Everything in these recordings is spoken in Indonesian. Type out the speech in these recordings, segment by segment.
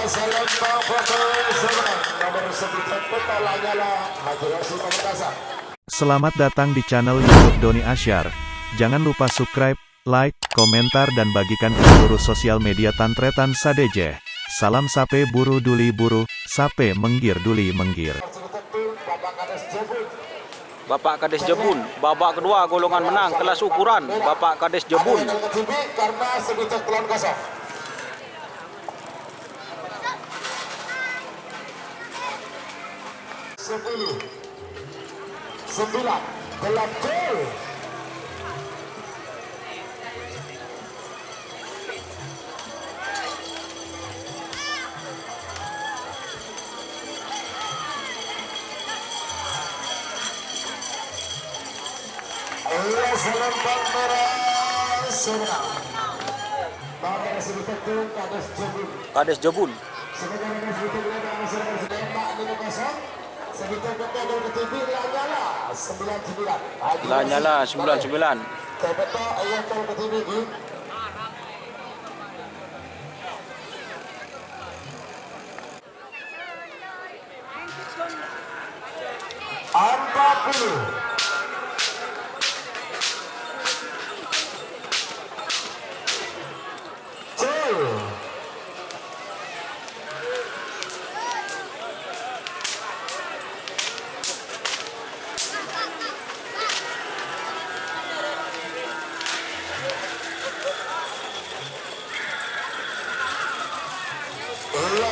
Selembang foto sebenang nomor 9 Peta Lanyala Majerosi Pamekasan. Selamat datang di channel YouTube Doni Asyar. Jangan lupa subscribe, like, komentar dan bagikan ke seluruh sosial media Tantretan Sadejeh. Salam sape buru duli buru, sape menggir duli menggir. Bapak Kades Jebun, babak kedua golongan menang kelas ukuran Bapak Kades Jebun. Karena sebitak telon kosong. 10, 9, 8. Selempang merah sebenang. Bapak sebitak telon Kades Jebun. Kades Jebun. Sebenarnya sebitak telon tembak 5-0. Sebitak betul ke TV Lanyala 99. Lanyala 99. Betul ayat tol ke TV ini.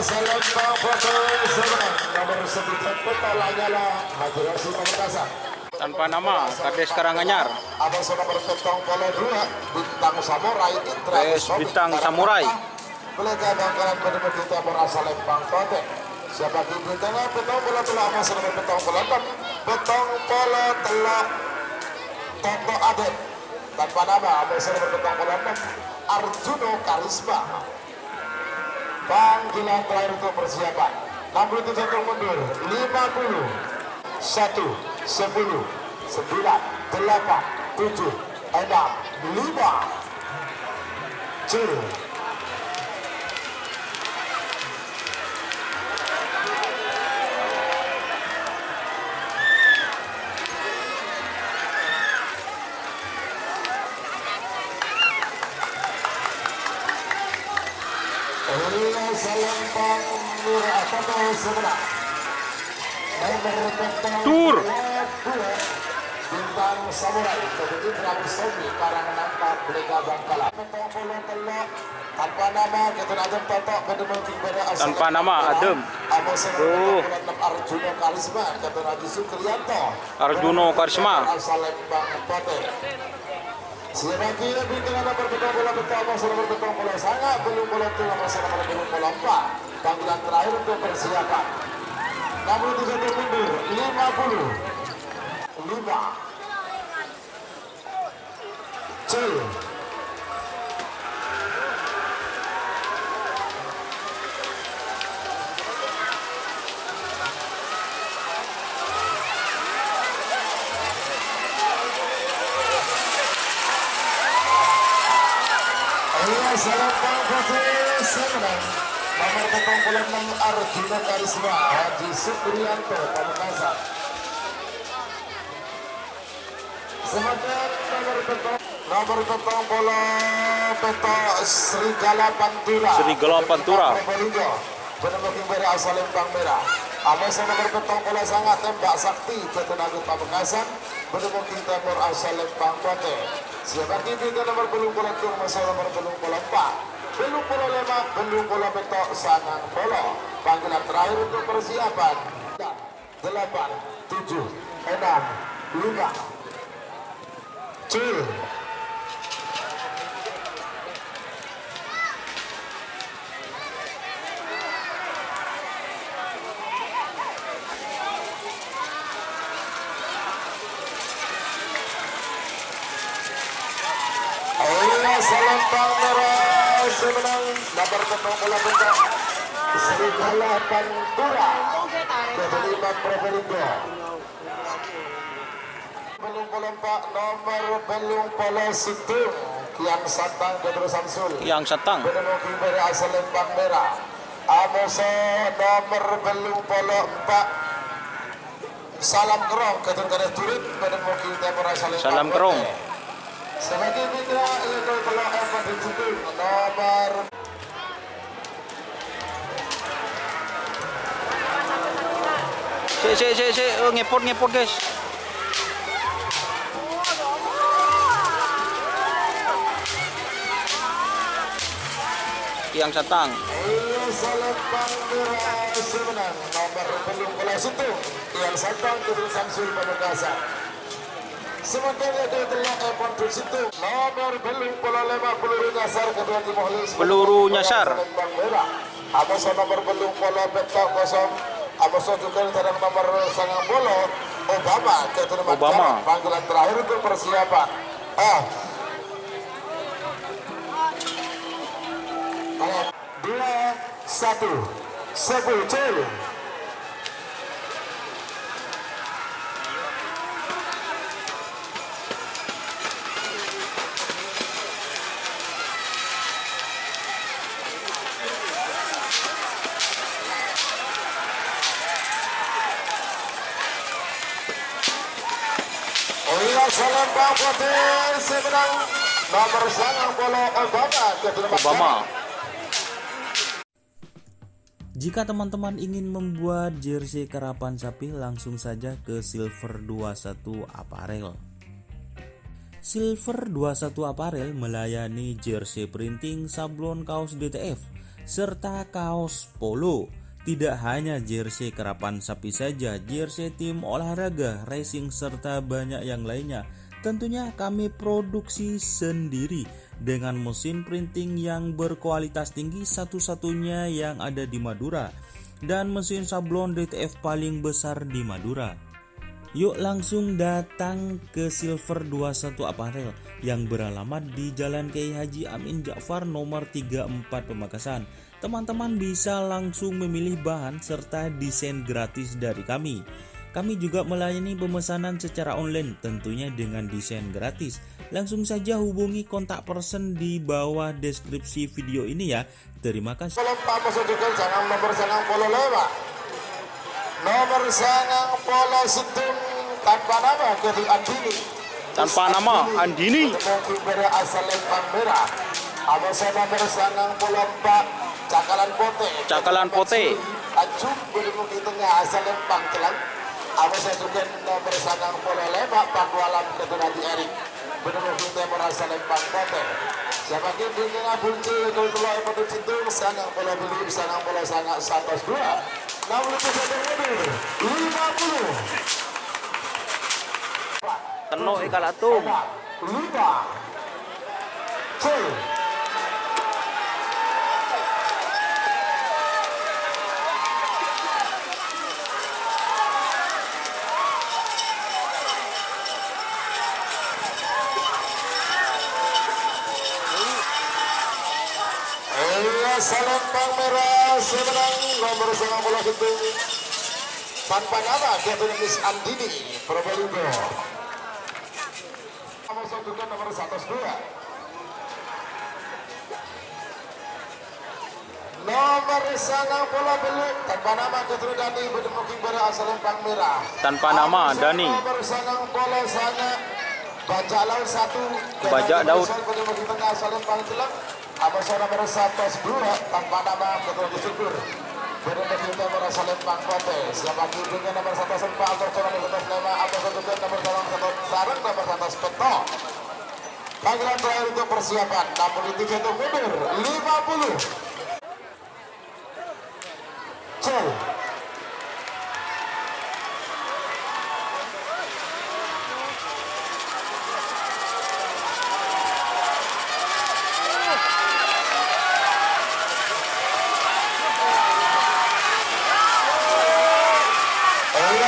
Selembang foto sebenang nomor 9 Peta Lanyala Majerosi Pamekasan. Tanpa nama Kades Karanganyar. Abang sono berpetong polo 2 Bintang Samurai Res Bintang Samurai. Belega bangkalan penduduk kita berasal Lembang Kote. Siapa di bintangnya petong polo telak masuk dengan petong polo 6. Petong polo telak Toto Aden. Tanpa nama abang sono berpetong polo 6 Arjuno Karisma. Panggilan terakhir untuk persiapan 67 mundur 50 1 10 9 8 7 6 5 2 Selempang merah foto sebelah Tur Bintang Samurai kemudian Rabu Sobi Karanganampak Belega Bangkala petong polo telok tanpa nama kita adem totok bedemengking pada asal tanpa nama adem. Arjuno Karisma kata Raji Sukriyanto Arjuno Karisma asal Lembang Pote. Sebagai lebih dengan nomor petong bola pertama nomor petong bola sangat belum bola itu nomor belum bola 4 panggilan terakhir untuk persiapan 67 mundur 50 5 cil Selempang foto sebenang nomor petong polo 6 Arjuno Karisma Haji Sukriyanto Pamekasan. Sementara nomor petong polo peta Serigala Pantura. Serigala Pantura. Penemukan merah asal Lembang merah. Amas nomor petong polo sangat tembak sakti Ketenaga Pamekasan. Penemukan timur asal Lembang Kote. Siapa kini ke nomor belum bola tur masa nomor belum bola 4 belum bola 5 belum bola betok sangang polo panggilan terakhir untuk persiapan 8 7 6 5 cil Selempang merah sebenang nomor petong bola bentuk Serigala Pantura ke-5 Probolinggo. Belum lompat nomor belum pola situng Kiang Santang Pedro Samsul Yang Satang Benemoking dari asal Lembang merah Amoso nomor belum polo 4 salam kerong ketun kada turut pada mungkin temor Salam kerong. sebagai mitra itu polo 4 di situ nomor Ngepot guys. Tiang Satang. Salembang merah semenang nomor belum polo situ yang Satang ketun Samsul Pamekasan. Semakin itu telah effort di situ nomor belum polo 50 nyasar kedua Timolis. Peluru nyasar. Salembang merah. Amoso nomor belum polo peta kosong. Amoso juga terang nomor sangang polo Obama ketun Obama. Panggilan terakhir untuk persiapan. 2-1 Sepulcul. Salembang Putih semenang nomor sangang polo Obama. Jika teman-teman ingin membuat jersey karapan sapi, langsung saja ke Silver 21 Apparel. Silver 21 Apparel melayani jersey printing, sablon kaos DTF, serta kaos polo. Tidak hanya jersey karapan sapi saja, jersey tim olahraga, racing, serta banyak yang lainnya. Tentunya kami produksi sendiri dengan mesin printing yang berkualitas tinggi, satu-satunya yang ada di Madura, dan mesin sablon DTF paling besar di Madura. Yuk langsung datang ke Silver 21 Apparel yang beralamat di Jalan Kiai Haji Amin Ja'far nomor 34 Pamekasan. Teman-teman bisa langsung memilih bahan serta desain gratis dari kami. Kami juga melayani pemesanan secara online, tentunya dengan desain gratis. Langsung saja hubungi kontak person di bawah deskripsi video ini ya. Terima kasih. Nomor sangang polo lewat. Nomor sangang polo situng tanpa nama Ketu Andini. Tanpa nama Andini. Mungkin berasal Lempang merah. Amoso nomor sangang polo 4 Cakalan Pote. Acung berumur di tengah asal Lempang Telang. Amoso juga nomor sangang polo lewat Pakualam Ketu Haji Erik. Berumur di timur asal Lempang Pote. Semakin dengan bunyi kedua pada situ sangang polo beli sangang polo sangat 102. Namun itu satu mundur 50. Tenuk ikalatung. 5 C. Salembang merah semenang nomor 90 itu tanpa nama Ketu Andini Probolinggo. Amoso juga nomor 102. Nomor 90 belum tanpa nama Ketu Dani berdemuking berasal Salembang merah. Tanpa nama Dani. Nomor 90 sana Bajak Laut 1. Bajak Daud. Berdemuking tengah Salembang Telang. Amoso nomor 102 tanpa nama Ketua Disyukur berdemuking timur asal Lempang Pote. Siapa dengan nomor 104 atau nomor 105 Amoso juga nomor 1 sarang nomor 1 Peto. Panggilan terakhir untuk persiapan namun itu jatuh mundur 50. Cel.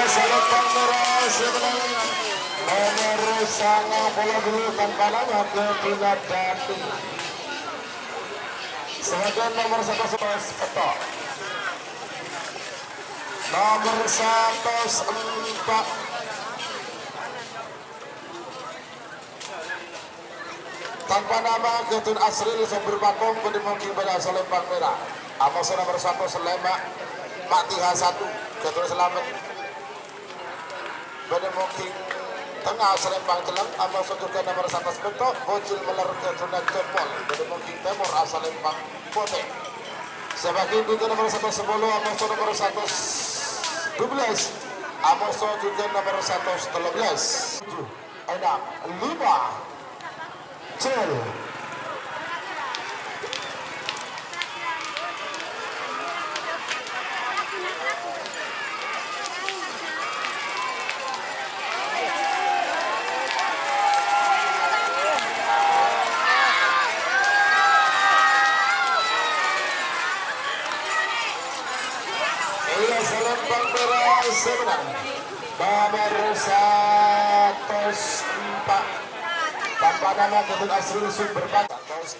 Salembang merah semenang nomor sangat bola dulu tanpa nama Ketu Dani. Sebagai nomor 111 Peto. Nomor 104 tanpa nama Ketun Asril Sumber Bakong berdemuking pada Salembang merah. Amos nomor 1 Slemak Matiha 1 Ketua Selamat Benemoking tengah Selempang Jelang Amos juga nomor 1 Bentok Bocil Meler Ketua Jepol Benemoking Timur asal Lempang Pote sebagai juga nomor 1 10 Amos nomor 1 12 Amos juga nomor 1 13 7 6 5 Cel Selempang Merah semenang nomor 104 tanpa nama Ketut Asri Sumber 13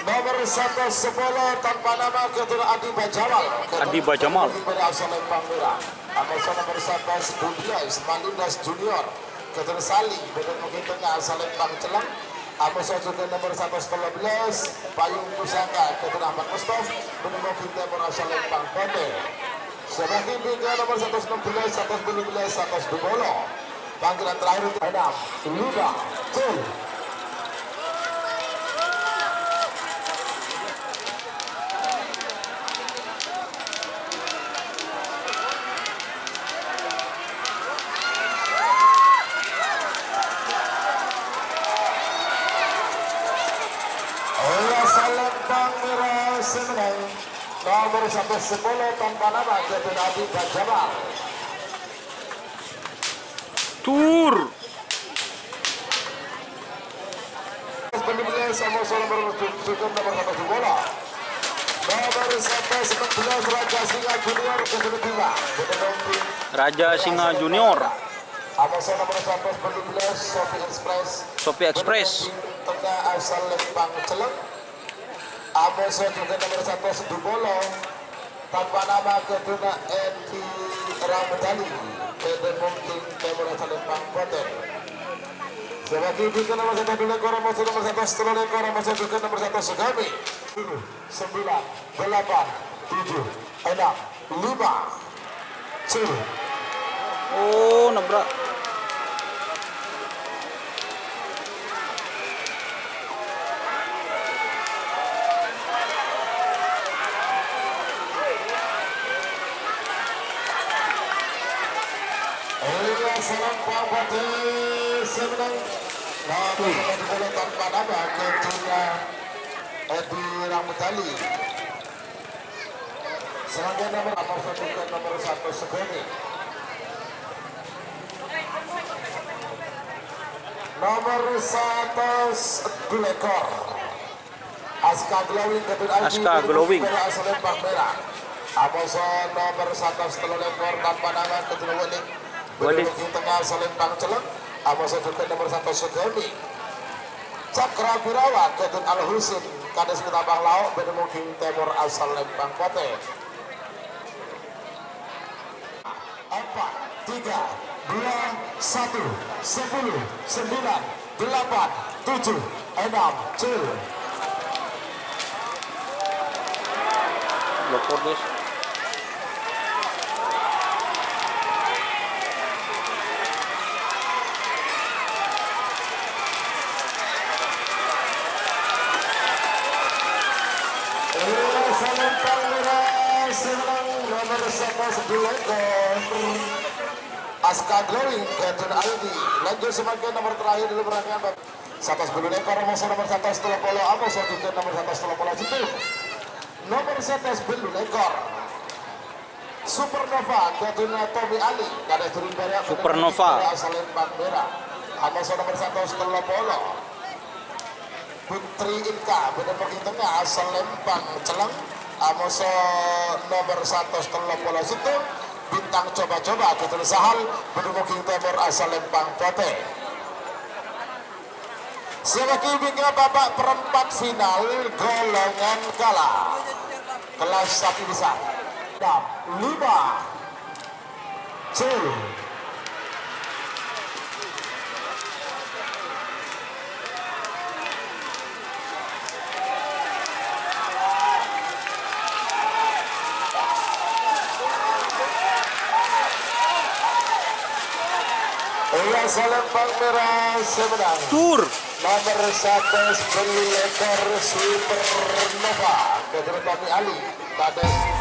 nomor 110 tanpa nama Ketut Adi Bajamal Adi Bajamal Selempang Merah Amos nomor 112 Malindas Junior Ketut Sali Benar Mungkin Tengah Selempang Celang Amos juga nomor 113 Payung Pusaka Ketut Ahmad Mustof Benemokil Timur asal Lempang Pote sebagai tiga nomor 116 112 112 panggilan terakhir untuk Adam Luda Cel Selempang Merah semenang nomor 110 tanpa nama Ketut Adi Bajamal tur 19 sama nomor 1 nomor 1 bola nomor 119 Raja Singa Junior Ketut 2 Raja Singa Junior Amos nomor 119 Sophie Express tengah asal Lempang Celeng Amos juga nomor 1 Dubolo tanpa nama Ketuna Edi Ramadhani Benemokil Timur asal Lempang Pote sebagai juga nomor 1 Dulekor Amos nomor 1 Setelekor Amos juga nomor 1 Sugami 9 8 7 6 5 Cil oh nabrak Selempang Pote semenang nomor 1 tanpa nama Ketuna Edi Ramadhani selanjutnya nomor 1 ke nomor 1 Segoni nomor 1 Dulekor Aska Glowing Ketut Adi Aska Glowing asal Lempang Merah Amos nomor 1 Setelekor tanpa nama Ketut Weling di tengah Selempang Celeng Amos juga nomor 1 Sugemi Cakra Birawa Ketut Al Husin Kades Ketabang Lauk Benemokil Timur asal Lempang Pote 4 3 2 1 10 9 8 7 6 5 Cil Lopor guys Selempang Merah semenang nomor 1 Dulekor Aska Glowing Ketut Aldi lanjut semakin nomor terakhir dulu perangkat 110 ekor nomor 1 setelah polo Amos juga nomor 1 setelah polo situ nomor 1 ekor Supernova Ketut Tommy Ali Kades Turunbara Supernova Selempang Merah Amos nomor 1 setelah polo Putri Inka Benemokil Tengah asal Lempang Celeng Amos nomor 1 setelah pola situ Bintang Coba-Coba Ketut Sahal Benemokil Timur asal Lempang Pote sebagai hingga babak perempat final golongan kalah kelas sapi besar 5 Cil asal Lembang Merah semenang. Tur. Nomor 1 Super Supernova. Kedua kami Ali. Kades